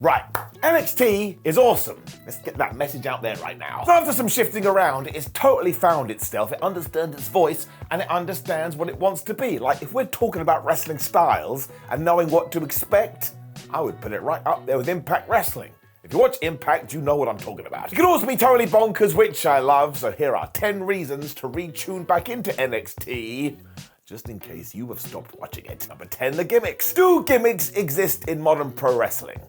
Right, NXT is awesome. Let's get that message out there right now. So after some shifting around, it has totally found itself, it understands its voice, and it understands what it wants to be. Like, if we're talking about wrestling styles and knowing what to expect, I would put it right up there with Impact Wrestling. If you watch Impact, you know what I'm talking about. It can also be totally bonkers, which I love, so here are 10 reasons to retune back into NXT, just in case you have stopped watching it. Number 10, the gimmicks. Do gimmicks exist in modern pro wrestling?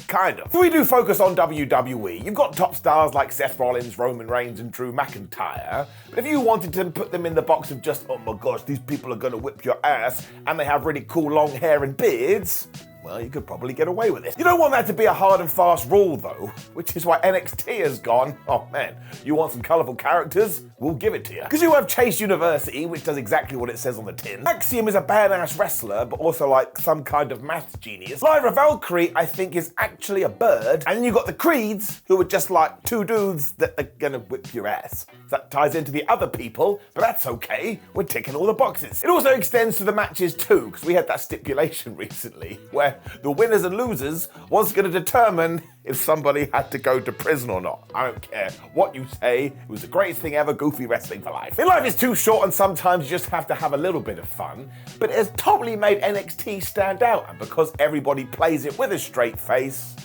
Kind of. If we do focus on WWE, you've got top stars like Seth Rollins, Roman Reigns, and Drew McIntyre. But if you wanted to put them in the box of just, oh my gosh, these people are gonna whip your ass, and they have really cool long hair and beards, well, you could probably get away with it. You don't want that to be a hard and fast rule, though, which is why NXT has gone, oh man, you want some colourful characters? We'll give it to you. Because you have Chase University, which does exactly what it says on the tin. Axiom is a badass wrestler, but also like some kind of maths genius. Lyra Valkyrie, I think, is actually a bird. And then you've got the Creeds, who are just like two dudes that are gonna whip your ass. So that ties into the other people, but that's okay. We're ticking all the boxes. It also extends to the matches too, because we had that stipulation recently, where the winners and losers was going to determine if somebody had to go to prison or not. I don't care what you say, it was the greatest thing ever, goofy wrestling for life. Life is too short and sometimes you just have to have a little bit of fun, but it has totally made NXT stand out, and because everybody plays it with a straight face,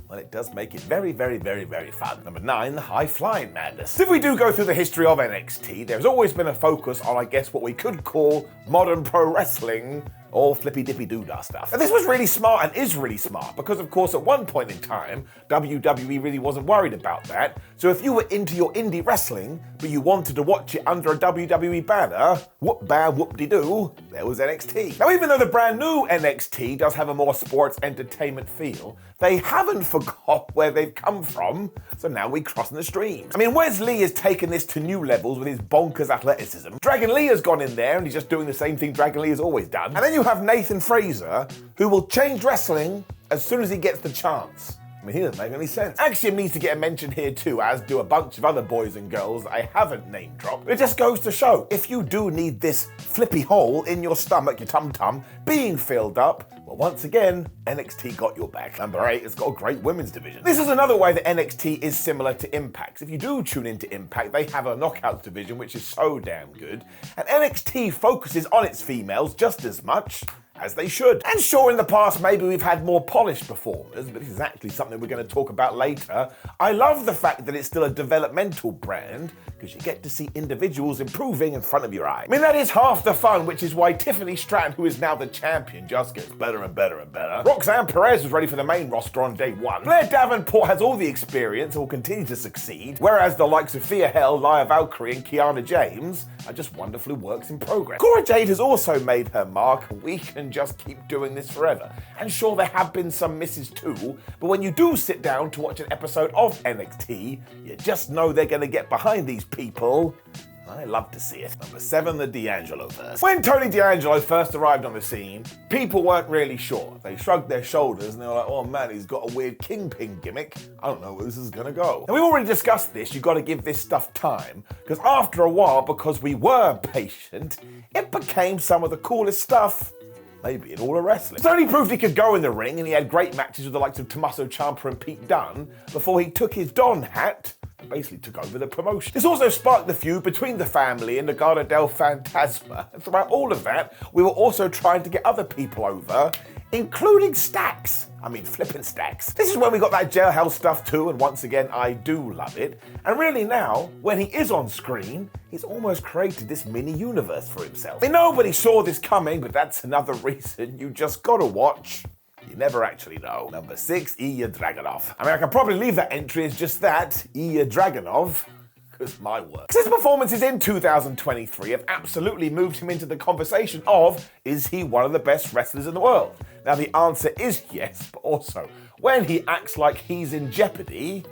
well, it does make it very, very, very, very fun. Number 9, the high-flying madness. If we do go through the history of NXT, there's always been a focus on, I guess, what we could call modern pro wrestling, or flippy-dippy-doo-dah stuff. And this was really smart and is really smart because, of course, at one point in time, WWE really wasn't worried about that. So if you were into your indie wrestling, but you wanted to watch it under a WWE banner, whoop-bam-whoop-de-doo, there was NXT. Now, even though the brand new NXT does have a more sports entertainment feel, they haven't forgot where they've come from, so now we're crossing the streams. I mean, Wes Lee has taken this to new levels with his bonkers athleticism. Dragon Lee has gone in there and he's just doing the same thing Dragon Lee has always done. And then you have Nathan Fraser, who will change wrestling as soon as he gets the chance. I mean, he doesn't make any sense. Axiom needs to get a mention here too, as do a bunch of other boys and girls I haven't name dropped. But it just goes to show, if you do need this flippy hole in your stomach, your tum-tum, being filled up, well, once again, NXT got your back. Number 8, it's got a great women's division. This is another way that NXT is similar to Impact. If you do tune into Impact, they have a knockouts division, which is so damn good. And NXT focuses on its females just as much as they should. And sure, in the past, maybe we've had more polished performers, but this is actually something we're going to talk about later. I love the fact that it's still a developmental brand, because you get to see individuals improving in front of your eyes. I mean, that is half the fun, which is why Tiffany Stratton, who is now the champion, just gets better and better and better. Roxanne Perez was ready for the main roster on day 1. Blair Davenport has all the experience and will continue to succeed, whereas the likes of Thea Hell, Lyra Valkyrie, and Kiana James are just wonderfully works in progress. Cora Jade has also made her mark, and we can just keep doing this forever. And sure, there have been some misses too, but when you do sit down to watch an episode of NXT, you just know they're gonna get behind these people. I love to see it. Number 7, the DAngelo verse. When Tony D'Angelo first arrived on the scene, people weren't really sure. They shrugged their shoulders and they were like, oh man, he's got a weird kingpin gimmick. I don't know where this is gonna go. And we've already discussed this, you've got to give this stuff time, because after a while, because we were patient, it became some of the coolest stuff maybe in all of wrestling. Tony proved he could go in the ring, and he had great matches with the likes of Tommaso Ciampa and Pete Dunne before he took his Don hat and basically took over the promotion. This also sparked the feud between the family and Legado del Fantasma, and throughout all of that, we were also trying to get other people over, including Stacks. I mean, flippin' Stacks. This is when we got that jailhouse stuff too, and once again, I do love it. And really now, when he is on screen, he's almost created this mini universe for himself. I mean, nobody saw this coming, but that's another reason you just gotta watch. You never actually know. Number 6, Ilya Dragunov. I mean, I can probably leave that entry as just that, Ilya Dragunov, because my work. His performances in 2023 have absolutely moved him into the conversation of, is he one of the best wrestlers in the world? Now the answer is yes, but also, when he acts like he's in jeopardy,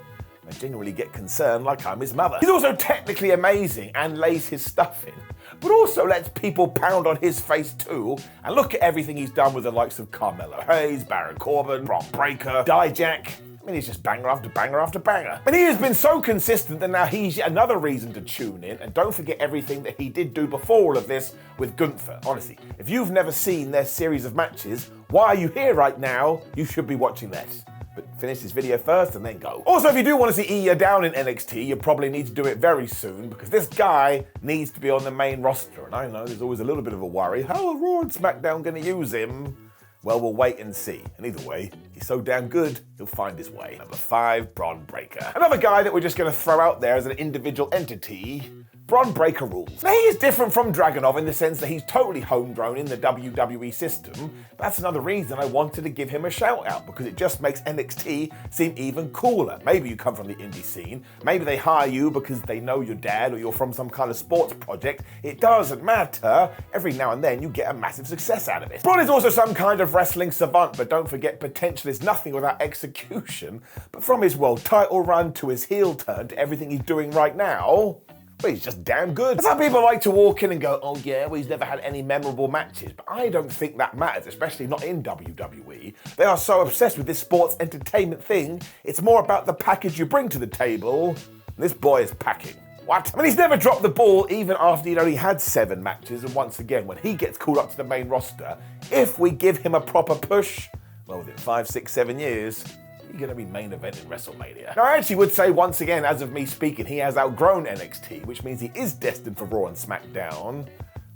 I genuinely get concerned like I'm his mother. He's also technically amazing and lays his stuff in, but also lets people pound on his face too, and look at everything he's done with the likes of Carmelo Hayes, Baron Corbin, Bronbreaker, Dijak. I mean, he's just banger after banger after banger. And he has been so consistent that now he's yet another reason to tune in, and don't forget everything that he did do before all of this with Gunther. Honestly, if you've never seen their series of matches, why are you here right now? You should be watching that. but finish this video first and then go. Also, if you do want to see Iya down in NXT, you probably need to do it very soon because this guy needs to be on the main roster. And I know there's always a little bit of a worry. How are Raw and SmackDown going to use him? Well, we'll wait and see. And either way, he's so damn good, he'll find his way. Number 5, Bronbreaker. Another guy that we're just going to throw out there as an individual entity. Bronbreaker rules. Now, he is different from Dragunov in the sense that he's totally homegrown in the WWE system. That's another reason I wanted to give him a shout out, because it just makes NXT seem even cooler. Maybe you come from the indie scene. Maybe they hire you because they know your dad or you're from some kind of sports project. It doesn't matter. Every now and then you get a massive success out of it. Bron is also some kind of wrestling savant, but don't forget, potential is nothing without execution. But from his world title run to his heel turn to everything he's doing right now, well, he's just damn good. Some people like to walk in and go, oh yeah, well, he's never had any memorable matches, but I don't think that matters, especially not in WWE. They are so obsessed with this sports entertainment thing, it's more about the package you bring to the table. This boy is packing. What? I mean, he's never dropped the ball even after he'd only had 7 matches, and once again, when he gets called up to the main roster, if we give him a proper push, well, within 5, 6, 7 years, he's going to be main event in WrestleMania. Now, I actually would say, once again, as of me speaking, he has outgrown NXT, which means he is destined for Raw and SmackDown.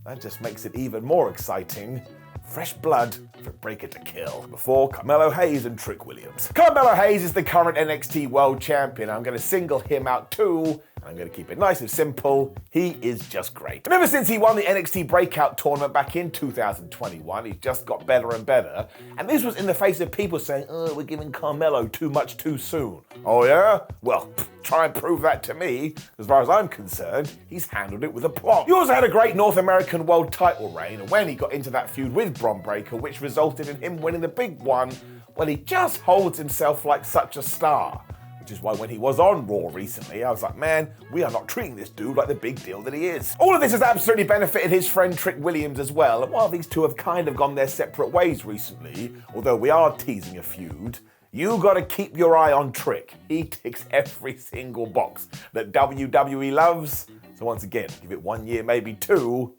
That just makes it even more exciting. Fresh blood for Breaker to kill. Before, Carmelo Hayes and Trick Williams. Carmelo Hayes is the current NXT World Champion. I'm going to single him out too. I'm going to keep it nice and simple. He is just great. And ever since he won the NXT Breakout Tournament back in 2021, he's just got better and better. And this was in the face of people saying, oh, we're giving Carmelo too much too soon. Oh yeah? Well, try and prove that to me. As far as I'm concerned, he's handled it with aplomb. He also had a great North American World title reign, and when he got into that feud with Bronbreaker, which resulted in him winning the big one, well, he just holds himself like such a star. Which is why when he was on Raw recently, I was like, man, we are not treating this dude like the big deal that he is. All of this has absolutely benefited his friend Trick Williams as well, and while these two have kind of gone their separate ways recently, although we are teasing a feud, you gotta keep your eye on Trick. He ticks every single box that WWE loves. So once again, give it 1 year, maybe 2,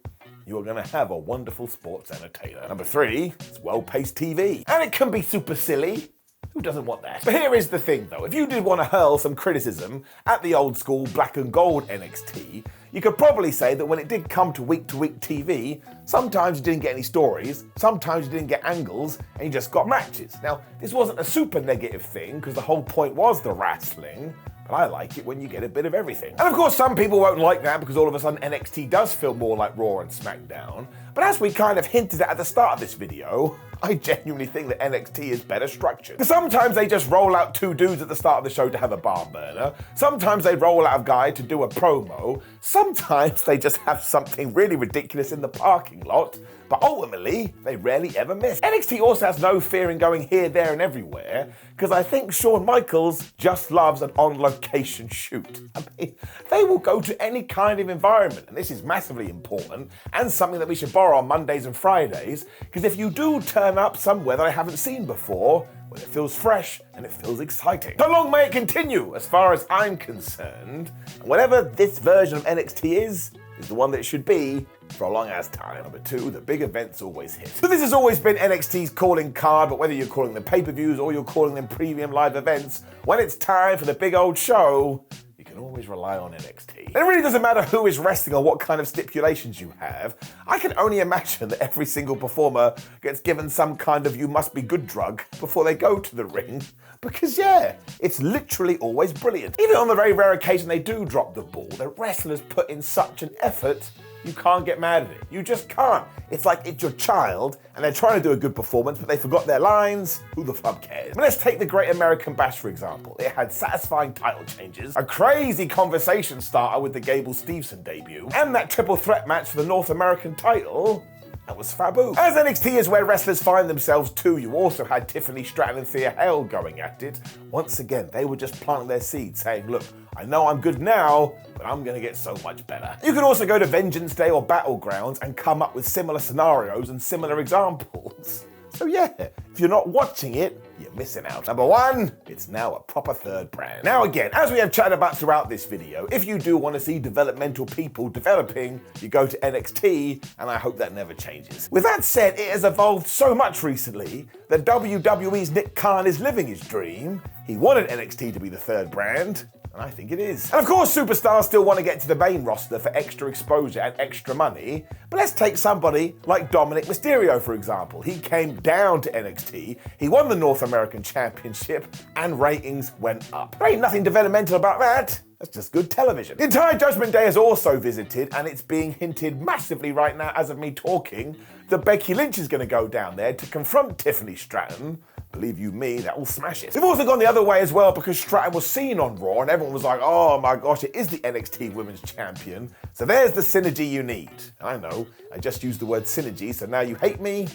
you're gonna have a wonderful sports entertainer. Number 3 is well-paced TV. And it can be super silly. Who doesn't want that? But here is the thing though, if you did want to hurl some criticism at the old school black and gold NXT, you could probably say that when it did come to week TV, sometimes you didn't get any stories, sometimes you didn't get angles, and you just got matches. Now, this wasn't a super negative thing, because the whole point was the wrestling, but I like it when you get a bit of everything. And of course, some people won't like that because all of a sudden NXT does feel more like Raw and SmackDown. But as we kind of hinted at the start of this video, I genuinely think that NXT is better structured. Sometimes they just roll out 2 dudes at the start of the show to have a barn burner. Sometimes they roll out a guy to do a promo. Sometimes they just have something really ridiculous in the parking lot. But ultimately, they rarely ever miss. NXT also has no fear in going here, there, and everywhere, because I think Shawn Michaels just loves an on-location shoot. I mean, they will go to any kind of environment, and this is massively important, and something that we should borrow on Mondays and Fridays, because if you do turn up somewhere that I haven't seen before, well, it feels fresh and it feels exciting. So long may it continue, as far as I'm concerned. And whatever this version of NXT is the one that it should be for a long ass time. Number 2, the big events always hit. So this has always been NXT's calling card, but whether you're calling them pay-per-views or you're calling them premium live events, when it's time for the big old show, you can always rely on NXT. And it really doesn't matter who is wrestling or what kind of stipulations you have. I can only imagine that every single performer gets given some kind of you must be good drug before they go to the ring. Because yeah, it's literally always brilliant. Even on the very rare occasion they do drop the ball, the wrestlers put in such an effort, you can't get mad at it. You just can't. It's like it's your child and they're trying to do a good performance, but they forgot their lines. Who the fuck cares? But let's take the Great American Bash, for example. It had satisfying title changes, a crazy conversation starter with the Gable Steveson debut, and that triple threat match for the North American title. That was Fabu. As NXT is where wrestlers find themselves too, you also had Tiffany Stratton and Thea Hale going at it. Once again, they were just planting their seeds, saying, look, I know I'm good now, but I'm gonna get so much better. You could also go to Vengeance Day or Battlegrounds and come up with similar scenarios and similar examples. So yeah, if you're not watching it, you're missing out. Number one, it's now a proper third brand. Now again, as we have chatted about throughout this video, if you do want to see developmental people developing, you go to NXT, and I hope that never changes. With that said, it has evolved so much recently that WWE's Nick Khan is living his dream. He wanted NXT to be the third brand, and I think it is. And of course, superstars still want to get to the main roster for extra exposure and extra money, but let's take somebody like Dominic Mysterio, for example. He came down to NXT, he won the North American Championship, and ratings went up. There ain't nothing developmental about that. That's just good television. The entire Judgment Day is also visited, and it's being hinted massively right now as of me talking that Becky Lynch is going to go down there to confront Tiffany Stratton. Believe you me, that will smash it. We've also gone the other way as well because Stratton was seen on Raw and everyone was like, oh my gosh, it is the NXT Women's Champion. So there's the synergy you need. I know, I just used the word synergy, so now you hate me?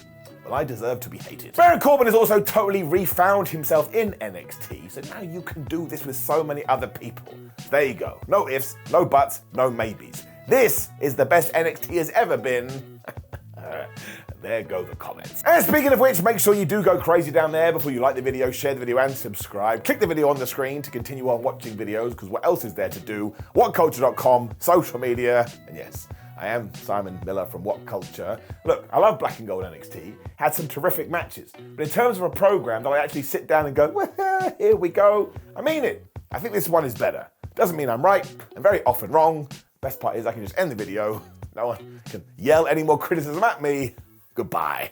Well, I deserve to be hated. Baron Corbin has also totally refound himself in NXT, so now you can do this with so many other people. There you go. No ifs, no buts, no maybes. This is the best NXT has ever been. There go the comments. And speaking of which, make sure you do go crazy down there before you like the video, share the video, and subscribe. Click the video on the screen to continue on watching videos, because what else is there to do? WhatCulture.com, social media, and yes, I am Simon Miller from What Culture. Look, I love Black and Gold NXT, had some terrific matches, but in terms of a program that I actually sit down and go, well, here we go, I mean it. I think this one is better. Doesn't mean I'm right, I'm very often wrong. Best part is I can just end the video. No one can yell any more criticism at me. Goodbye.